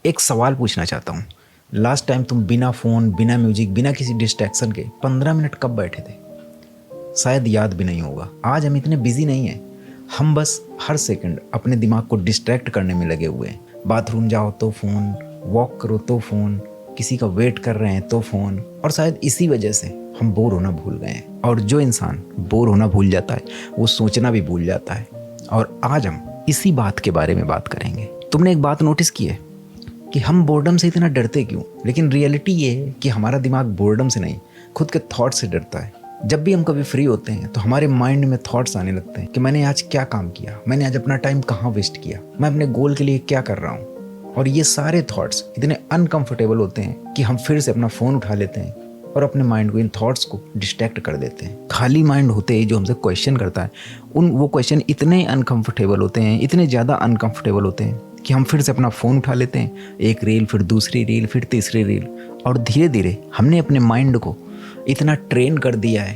एक सवाल पूछना चाहता हूँ। लास्ट टाइम तुम बिना फ़ोन, बिना म्यूजिक, बिना किसी डिस्ट्रैक्शन के 15 मिनट कब बैठे थे? शायद याद भी नहीं होगा। आज हम इतने बिजी नहीं हैं, हम बस हर सेकंड अपने दिमाग को डिस्ट्रैक्ट करने में लगे हुए हैं। बाथरूम जाओ तो फ़ोन, वॉक करो तो फ़ोन, किसी का वेट कर रहे हैं तो फ़ोन। और शायद इसी वजह से हम बोर होना भूल गए हैं। और जो इंसान बोर होना भूल जाता है वो सोचना भी भूल जाता है। और आज हम इसी बात के बारे में बात करेंगे। तुमने एक बात नोटिस की है कि हम बोर्डम से इतना डरते क्यों? लेकिन रियलिटी ये है कि हमारा दिमाग बोर्डम से नहीं, खुद के थॉट से डरता है। जब भी हम कभी फ्री होते हैं तो हमारे माइंड में थॉट्स आने लगते हैं कि मैंने आज क्या काम किया, मैंने आज अपना टाइम कहाँ वेस्ट किया, मैं अपने गोल के लिए क्या कर रहा हूँ। और ये सारे थॉट्स इतने अनकंफर्टेबल होते हैं कि हम फिर से अपना फ़ोन उठा लेते हैं और अपने माइंड को, इन थॉट्स को डिस्ट्रैक्ट कर देते हैं। खाली माइंड होते ही जो हमसे क्वेश्चन करता है, वो क्वेश्चन इतने अनकंफर्टेबल होते हैं, इतने ज़्यादा अनकंफर्टेबल होते हैं कि हम फिर से अपना फ़ोन उठा लेते हैं। एक रील, फिर दूसरी रील, फिर तीसरी रील। और धीरे धीरे हमने अपने माइंड को इतना ट्रेन कर दिया है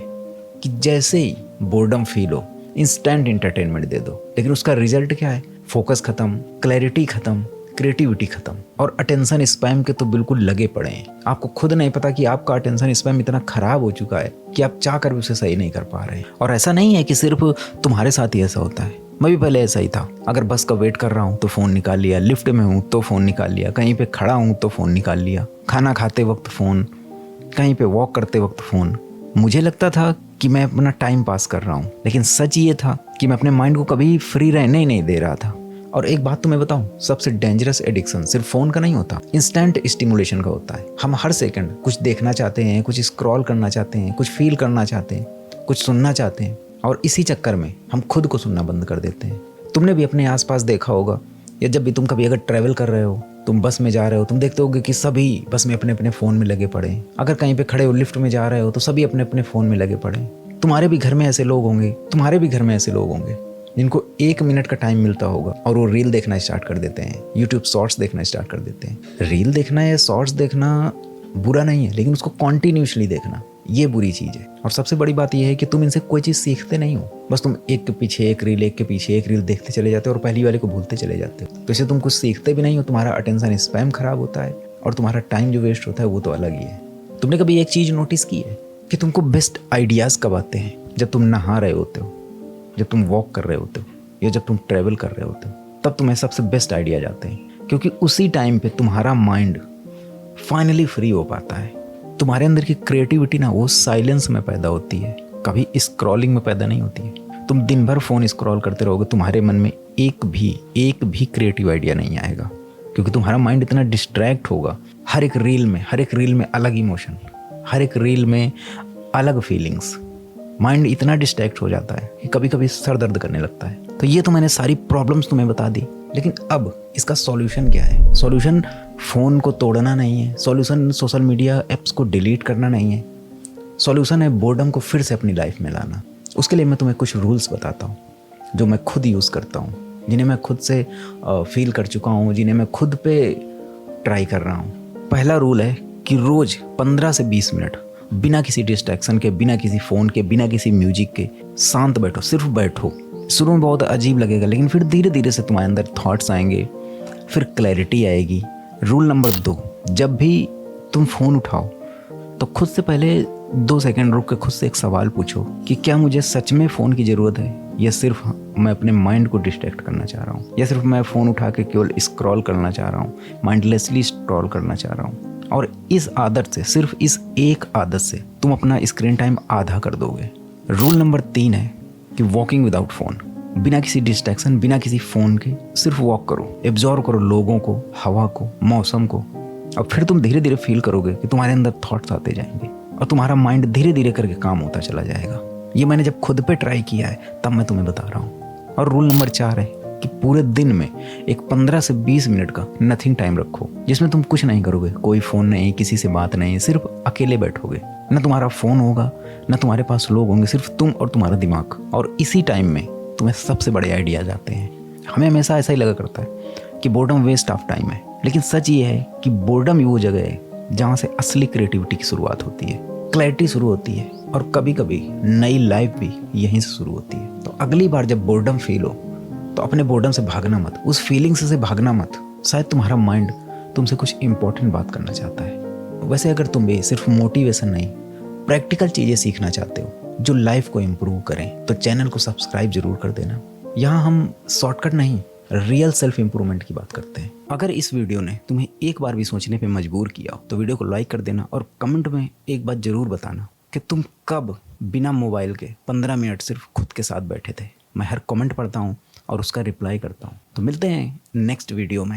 कि जैसे ही बोर्डम फील हो, इंस्टेंट इंटरटेनमेंट दे दो। लेकिन उसका रिजल्ट क्या है? फोकस खत्म, क्लैरिटी खत्म, क्रिएटिविटी खत्म, और अटेंशन स्पैम के तो बिल्कुल लगे पड़े हैं। आपको खुद नहीं पता कि आपका अटेंशन स्पैम इतना खराब हो चुका है कि आप चाह कर भी उसे सही नहीं कर पा रहे हैं। और ऐसा नहीं है कि सिर्फ तुम्हारे साथ ही ऐसा होता है, मैं भी पहले ऐसा ही था। अगर बस का वेट कर रहा हूँ तो फ़ोन निकाल लिया, लिफ्ट में हूँ तो फ़ोन निकाल लिया, कहीं पे खड़ा हूँ तो फ़ोन निकाल लिया, खाना खाते वक्त फ़ोन, कहीं पे वॉक करते वक्त फ़ोन। मुझे लगता था कि मैं अपना टाइम पास कर रहा हूँ, लेकिन सच ये था कि मैं अपने माइंड को कभी फ्री रहने ही नहीं दे रहा था। और एक बात तो मैं बताऊं, सबसे डेंजरस एडिक्शन सिर्फ फ़ोन का नहीं होता, इंस्टेंट स्टिमुलेशन का होता है। हम हर सेकंड कुछ देखना चाहते हैं, कुछ स्क्रॉल करना चाहते हैं, कुछ फील करना चाहते हैं, कुछ सुनना चाहते हैं, और इसी चक्कर में हम खुद को सुनना बंद कर देते हैं। तुमने भी अपने आसपास देखा होगा, या जब भी तुम कभी अगर ट्रैवल कर रहे हो, तुम बस में जा रहे हो, तुम देखते होगे कि सभी बस में अपने अपने फ़ोन में लगे पड़े हैं। अगर कहीं पे खड़े हो, लिफ्ट में जा रहे हो, तो सभी अपने अपने फ़ोन में लगे पड़े हैं। तुम्हारे भी घर में ऐसे लोग होंगे, तुम्हारे भी घर में ऐसे लोग होंगे जिनको 1 मिनट का टाइम मिलता होगा और वो रील देखना स्टार्ट कर देते हैं, यूट्यूब शॉर्ट्स देखना स्टार्ट कर देते हैं। रील देखना या शॉर्ट्स देखना बुरा नहीं है, लेकिन उसको कॉन्टिन्यूसली देखना, ये बुरी चीज़ है। और सबसे बड़ी बात यह है कि तुम इनसे कोई चीज़ सीखते नहीं हो, बस तुम एक के पीछे एक रील, एक के पीछे एक रील देखते चले जाते हो और पहली वाले को भूलते चले जाते हो। तो इससे तुम कुछ सीखते भी नहीं हो, तुम्हारा अटेंशन स्पैम खराब होता है, और तुम्हारा टाइम जो वेस्ट होता है वो तो अलग ही है। तुमने कभी एक चीज़ नोटिस की है कि तुमको बेस्ट आइडियाज़ कब आते हैं? जब तुम नहा रहे होते हो, जब तुम वॉक कर रहे होते हो, या जब तुम ट्रैवल कर रहे होते हो, तब तुम्हें सबसे बेस्ट आइडिया जाते हैं। क्योंकि उसी टाइम पे तुम्हारा माइंड फाइनली फ्री हो पाता है। तुम्हारे अंदर की क्रिएटिविटी ना वो साइलेंस में पैदा होती है, कभी स्क्रॉलिंग में पैदा नहीं होती है। तुम दिन भर फ़ोन स्क्रॉल करते रहोगे, तुम्हारे मन में एक भी क्रिएटिव आइडिया नहीं आएगा, क्योंकि तुम्हारा माइंड इतना डिस्ट्रैक्ट होगा। हर एक रील में अलग इमोशन, हर एक रील में अलग फीलिंग्स। माइंड इतना डिस्ट्रैक्ट हो जाता है कि कभी कभी सर दर्द करने लगता है। तो ये तो मैंने सारी प्रॉब्लम्स तुम्हें बता दी, लेकिन अब इसका सॉल्यूशन क्या है? सॉल्यूशन फ़ोन को तोड़ना नहीं है, सॉल्यूशन सोशल मीडिया ऐप्स को डिलीट करना नहीं है, सॉल्यूशन है बोर्डम को फिर से अपनी लाइफ में लाना। उसके लिए मैं तुम्हें कुछ रूल्स बताता हूँ जो मैं खुद यूज़ करता हूँ, जिन्हें मैं खुद से फील कर चुका हूँ, जिन्हें मैं खुद पे ट्राई कर रहा हूँ। पहला रूल है कि रोज़ 15 से 20 मिनट बिना किसी डिस्ट्रैक्शन के, बिना किसी फ़ोन के, बिना किसी म्यूजिक के शांत बैठो, सिर्फ बैठो। शुरू में बहुत अजीब लगेगा, लेकिन फिर धीरे धीरे से तुम्हारे अंदर थॉट्स आएंगे, फिर क्लैरिटी आएगी। रूल नंबर 2, जब भी तुम फ़ोन उठाओ तो खुद से पहले 2 सेकंड रुक के खुद से एक सवाल पूछो कि क्या मुझे सच में फ़ोन की ज़रूरत है, या सिर्फ मैं अपने माइंड को डिस्ट्रैक्ट करना चाह रहा हूँ, या सिर्फ मैं फ़ोन उठा के केवल स्क्रॉल करना चाह रहा हूँ, माइंडलेसली स्क्रॉल करना चाह रहा हूँ। और इस आदत से, सिर्फ इस एक आदत से तुम अपना स्क्रीन टाइम आधा कर दोगे। रूल नंबर 3 है कि वॉकिंग विदाउट फ़ोन, बिना किसी डिस्ट्रैक्शन, बिना किसी फ़ोन के सिर्फ वॉक करो, एब्जॉर्व करो लोगों को, हवा को, मौसम को। और फिर तुम धीरे धीरे फील करोगे कि तुम्हारे अंदर थॉट्स आते जाएंगे और तुम्हारा माइंड धीरे धीरे करके काम होता चला जाएगा। ये मैंने जब खुद पे ट्राई किया है तब मैं तुम्हें बता रहा हूँ। और रूल नंबर 4 है कि पूरे दिन में एक 15 से 20 मिनट का नथिंग टाइम रखो, जिसमें तुम कुछ नहीं करोगे, कोई फ़ोन नहीं, किसी से बात नहीं, सिर्फ अकेले बैठोगे। ना तुम्हारा फ़ोन होगा, ना तुम्हारे पास लोग होंगे, सिर्फ तुम और तुम्हारा दिमाग। और इसी टाइम में तुम्हें सबसे बड़े आइडियाज़ आते हैं। हमें हमेशा ऐसा ही लगा करता है कि बोर्डम वेस्ट ऑफ टाइम है, लेकिन सच ये है कि बोर्डम ही वो जगह है जहाँ से असली क्रिएटिविटी की शुरुआत होती है, क्लैरिटी शुरू होती है, और कभी कभी नई लाइफ भी यहीं से शुरू होती है। तो अगली बार जब बोर्डम फील हो तो अपने बोर्डम से भागना मत, उस फीलिंग से भागना मत। शायद तुम्हारा माइंड तुमसे कुछ इम्पोर्टेंट बात करना चाहता है। वैसे अगर तुम भी सिर्फ मोटिवेशन नहीं, प्रैक्टिकल चीज़ें सीखना चाहते हो जो लाइफ को इम्प्रूव करें, तो चैनल को सब्सक्राइब जरूर कर देना। यहाँ हम शॉर्टकट नहीं, रियल सेल्फ इम्प्रूवमेंट की बात करते हैं। अगर इस वीडियो ने तुम्हें एक बार भी सोचने पे मजबूर किया हो तो वीडियो को लाइक कर देना और कमेंट में एक बात जरूर बताना कि तुम कब बिना मोबाइल के 15 मिनट सिर्फ खुद के साथ बैठे थे। मैं हर कमेंट पढ़ता हूँ और उसका रिप्लाई करता हूँ। तो मिलते हैं नेक्स्ट वीडियो में।